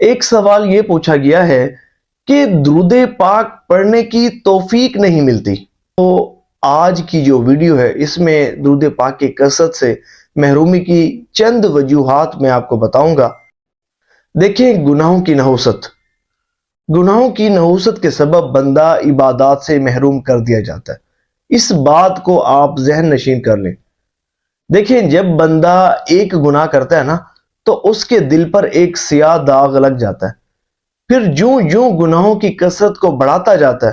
ایک سوال یہ پوچھا گیا ہے کہ درود پاک پڑھنے کی توفیق نہیں ملتی۔ تو آج کی جو ویڈیو ہے اس میں درود پاک کی کثرت سے محرومی کی چند وجوہات میں آپ کو بتاؤں گا۔ دیکھیں، گناہوں کی نحوست کے سبب بندہ عبادات سے محروم کر دیا جاتا ہے۔ اس بات کو آپ ذہن نشین کر لیں۔ دیکھیں، جب بندہ ایک گناہ کرتا ہے نا تو اس کے دل پر ایک سیاہ داغ لگ جاتا ہے۔ پھر جوں گناہوں کی کثرت کو بڑھاتا جاتا ہے،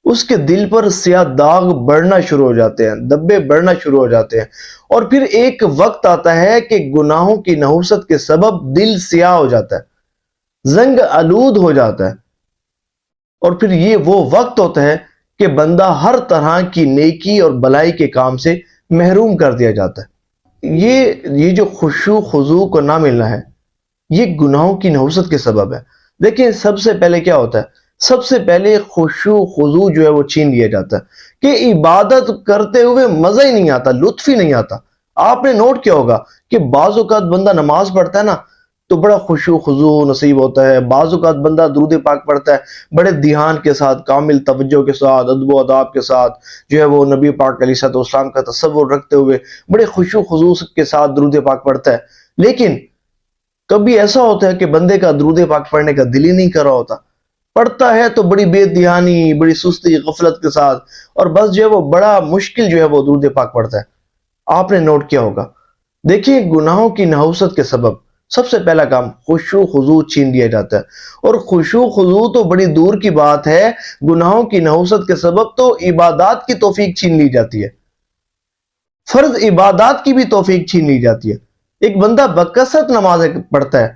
اس کے دل پر سیاہ داغ بڑھنا شروع ہو جاتے ہیں، دبے بڑھنا شروع ہو جاتے ہیں، اور پھر ایک وقت آتا ہے کہ گناہوں کی نحوست کے سبب دل سیاہ ہو جاتا ہے، زنگ آلود ہو جاتا ہے، اور پھر یہ وہ وقت ہوتا ہے کہ بندہ ہر طرح کی نیکی اور بلائی کے کام سے محروم کر دیا جاتا ہے۔ یہ جو خشوع خضوع کو نہ ملنا ہے، یہ گناہوں کی نحوست کے سبب ہے۔ دیکھیں، سب سے پہلے کیا ہوتا ہے؟ سب سے پہلے خشوع خضوع جو ہے وہ چھین لیا جاتا ہے کہ عبادت کرتے ہوئے مزہ ہی نہیں آتا، لطف ہی نہیں آتا۔ آپ نے نوٹ کیا ہوگا کہ بعض اوقات بندہ نماز پڑھتا ہے نا تو بڑا خشوع خضوع نصیب ہوتا ہے، بعض اوقات بندہ درود پاک پڑھتا ہے بڑے دھیان کے ساتھ، کامل توجہ کے ساتھ، ادب و اداب کے ساتھ، جو ہے وہ نبی پاک علیہ الصلوۃ والسلام کا تصور رکھتے ہوئے بڑے خشوع خضوع کے ساتھ درود پاک پڑھتا ہے۔ لیکن کبھی ایسا ہوتا ہے کہ بندے کا درود پاک پڑھنے کا دل ہی نہیں کر رہا ہوتا، پڑھتا ہے تو بڑی بے دھیانی، بڑی سستی، غفلت کے ساتھ، اور بس جو ہے وہ بڑا مشکل جو ہے وہ درود پاک پڑھتا ہے۔ آپ نے نوٹ کیا ہوگا۔ دیکھیں، گناہوں کی نحوست کے سبب سب سے پہلا کام خشوع خضوع چھین لیا جاتا ہے، اور خشوع خضوع تو بڑی دور کی بات ہے، گناہوں کی نحوست کے سبب تو عبادات کی توفیق چھین لی جاتی ہے، فرض عبادات کی بھی توفیق چھین لی جاتی ہے۔ ایک بندہ بکثرت نمازیں پڑھتا ہے،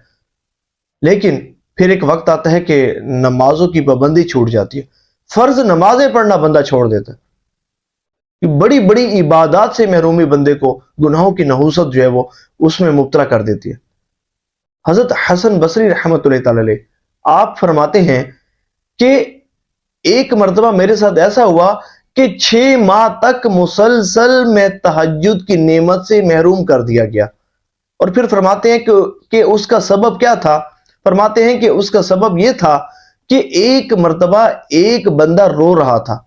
لیکن پھر ایک وقت آتا ہے کہ نمازوں کی پابندی چھوٹ جاتی ہے، فرض نمازیں پڑھنا بندہ چھوڑ دیتا ہے۔ بڑی بڑی عبادات سے محرومی بندے کو گناہوں کی نحوست جو ہے وہ اس میں مبتلا کر دیتی ہے۔ حضرت حسن بصری رحمۃ اللہ تعالی علیہ آپ فرماتے ہیں کہ ایک مرتبہ میرے ساتھ ایسا ہوا کہ 6 ماہ تک مسلسل میں تہجد کی نعمت سے محروم کر دیا گیا، اور پھر فرماتے ہیں کہ اس کا سبب کیا تھا؟ فرماتے ہیں کہ اس کا سبب یہ تھا کہ ایک مرتبہ ایک بندہ رو رہا تھا،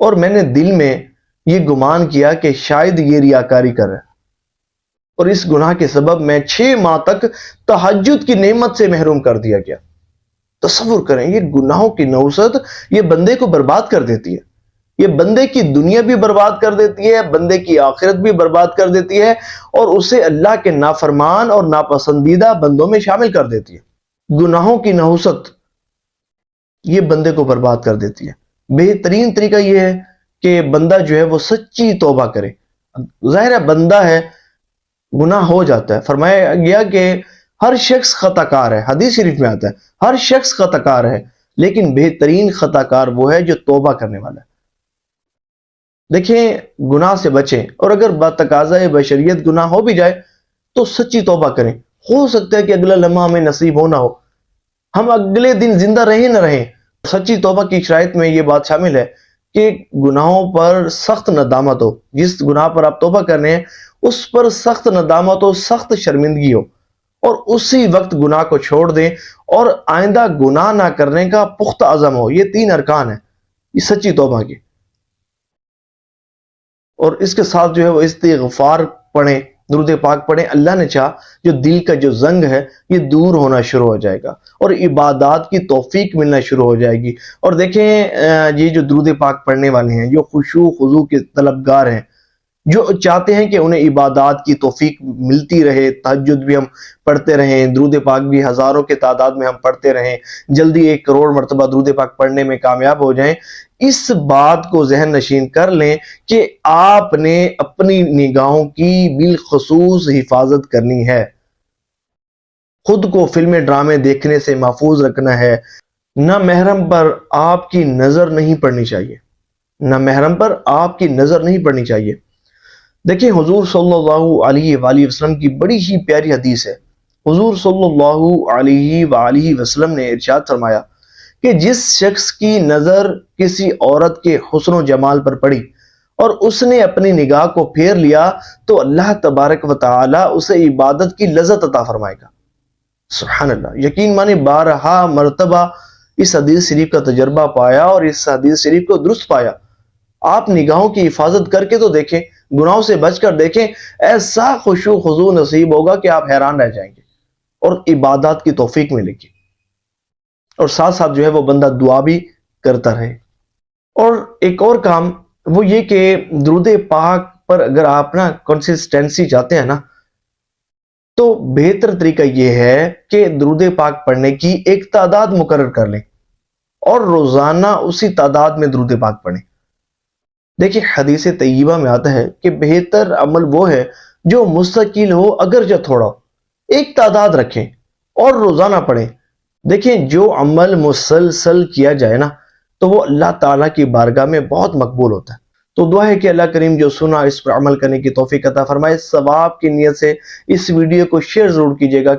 اور میں نے دل میں یہ گمان کیا کہ شاید یہ ریاکاری کر رہا ہے، اور اس گناہ کے سبب میں 6 ماہ تک تہجد کی نعمت سے محروم کر دیا گیا۔ تصور کریں، یہ گناہوں کی نحوست یہ بندے کو برباد کر دیتی ہے، یہ بندے کی دنیا بھی برباد کر دیتی ہے، بندے کی آخرت بھی برباد کر دیتی ہے، اور اسے اللہ کے نافرمان اور ناپسندیدہ بندوں میں شامل کر دیتی ہے۔ گناہوں کی نحوست یہ بندے کو برباد کر دیتی ہے۔ بہترین طریقہ یہ ہے کہ بندہ جو ہے وہ سچی توبہ کرے۔ ظاہر ہے بندہ ہے، گناہ ہو جاتا ہے، فرمایا گیا کہ ہر شخص خطا کار ہے، حدیث شریف میں آتا ہے ہر شخص خطا کار ہے، لیکن بہترین خطا کار وہ ہے جو توبہ کرنے والا ہے۔ دیکھیں، گناہ سے بچیں، اور اگر بتقاضۂ بشریت گناہ ہو بھی جائے تو سچی توبہ کریں۔ ہو سکتا ہے کہ اگلا لمحہ ہمیں نصیب ہو نہ ہو، ہم اگلے دن زندہ رہیں نہ رہیں۔ سچی توبہ کی شرائط میں یہ بات شامل ہے کہ گناہوں پر سخت ندامت ہو، جس گناہ پر آپ توبہ کرنے ہیں اس پر سخت ندامت ہو، سخت شرمندگی ہو، اور اسی وقت گناہ کو چھوڑ دیں، اور آئندہ گناہ نہ کرنے کا پختہ عزم ہو۔ یہ 3 ارکان ہیں یہ سچی توبہ کے، اور اس کے ساتھ جو ہے وہ استغفار پڑھیں، درود پاک پڑھیں۔ اللہ نے چاہا جو دل کا جو زنگ ہے یہ دور ہونا شروع ہو جائے گا، اور عبادات کی توفیق ملنا شروع ہو جائے گی۔ اور دیکھیں، یہ جو درود پاک پڑھنے والے ہیں، جو خشوع خضوع کے طلبگار ہیں، جو چاہتے ہیں کہ انہیں عبادات کی توفیق ملتی رہے، تہجد بھی ہم پڑھتے رہیں، درود پاک بھی ہزاروں کے تعداد میں ہم پڑھتے رہیں، جلدی 1 کروڑ مرتبہ درود پاک پڑھنے میں کامیاب ہو جائیں، اس بات کو ذہن نشین کر لیں کہ آپ نے اپنی نگاہوں کی بالخصوص حفاظت کرنی ہے، خود کو فلمیں ڈرامے دیکھنے سے محفوظ رکھنا ہے۔ نہ محرم پر آپ کی نظر نہیں پڑنی چاہیے، نہ محرم پر آپ کی نظر نہیں پڑنی چاہیے۔ دیکھیں، حضور صلی اللہ علیہ وآلہ وسلم کی بڑی ہی پیاری حدیث ہے۔ حضور صلی اللہ علیہ وآلہ وسلم نے ارشاد فرمایا کہ جس شخص کی نظر کسی عورت کے حسن و جمال پر پڑی اور اس نے اپنی نگاہ کو پھیر لیا تو اللہ تبارک و تعالی اسے عبادت کی لذت عطا فرمائے گا۔ سبحان اللہ، یقین مانے بارہا مرتبہ اس حدیث شریف کا تجربہ پایا اور اس حدیث شریف کو درست پایا۔ آپ نگاہوں کی حفاظت کر کے تو دیکھیں، گناہوں سے بچ کر دیکھیں، ایسا خشوع خضوع نصیب ہوگا کہ آپ حیران رہ جائیں گے اور عبادات کی توفیق ملے گی، اور ساتھ ساتھ جو ہے وہ بندہ دعا بھی کرتا رہے۔ اور ایک اور کام وہ یہ کہ درود پاک پر اگر آپ نا کنسسٹنسی چاہتے ہیں نا، تو بہتر طریقہ یہ ہے کہ درود پاک پڑھنے کی ایک تعداد مقرر کر لیں اور روزانہ اسی تعداد میں درود پاک پڑھیں۔ دیکھیں حدیث طیبہ میں آتا ہے کہ بہتر عمل وہ ہے جو مستقل ہو اگرچہ تھوڑا ہو، ایک تعداد رکھیں اور روزانہ پڑھیں۔ دیکھیں جو عمل مسلسل کیا جائے نا تو وہ اللہ تعالیٰ کی بارگاہ میں بہت مقبول ہوتا ہے۔ تو دعا ہے کہ اللہ کریم جو سنا اس پر عمل کرنے کی توفیق عطا فرمائے۔ ثواب کی نیت سے اس ویڈیو کو شیئر ضرور کیجیے گا۔